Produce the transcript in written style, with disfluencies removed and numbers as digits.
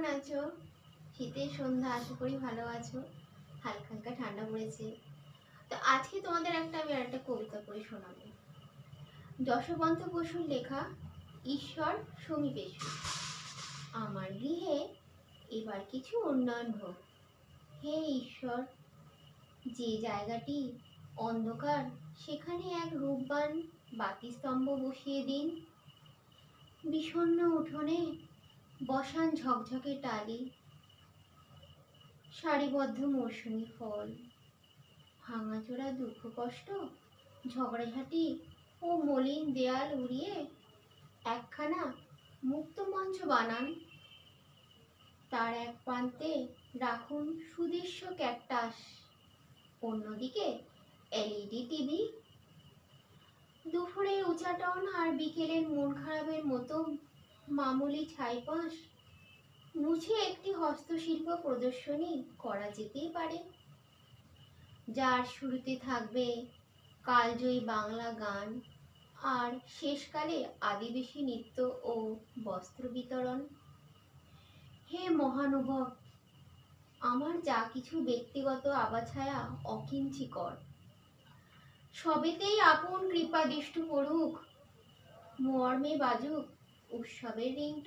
কেমন আছো? শীতের সন্ধ্যা, আশা করি ভালো আছো। হালকা হালকা ঠান্ডা পড়েছে। তো আজকে তোমাদের আমি একটা কবিতা পড়ে শোনাবো। যশবন্ত বসুর লেখা, ঈশ্বর সমীপেষু। আমার গৃহে এবার কিছু উন্নয়ন হোক। হে ঈশ্বর, যে জায়গাটি অন্ধকার সেখানে এক রূপবান বাতিস্তম্ভ বসিয়ে দিন। বিষণ্ণ উঠোনে বসান ঝকঝকে টালি, সারিবদ্ধ মৌসুমি ফল, ভাঙাচোরা দুঃখ কষ্ট, ঝগড়াঝাটি ও মলিন দেয়াল উড়িয়ে একখানা মুক্ত মঞ্চ বানান। তার এক প্রান্তে রাখুন সুদৃশ্য ক্যাকটাস, অন্যদিকে এলইডি টিভি। দুপুরে উচাটন আর বিকেলের মন খারাপের মতো মামুলি ছাইপাশ মুছে একটি হস্তশিল্প প্রদর্শনী করা যেতেই পারে, যার শুরুতে থাকবে কালজয়ী বাংলা গান আর শেষকালে আদিবাসী নৃত্য ও বস্ত্র বিতরণ। হে মহানুভব, আমার যা কিছু ব্যক্তিগত আবাছায়া অকিঞ্চিকর, সবেতেই আপন কৃপা দৃষ্টি পড়ুক, মর্মে বাজুক উৎসবের রিংটন।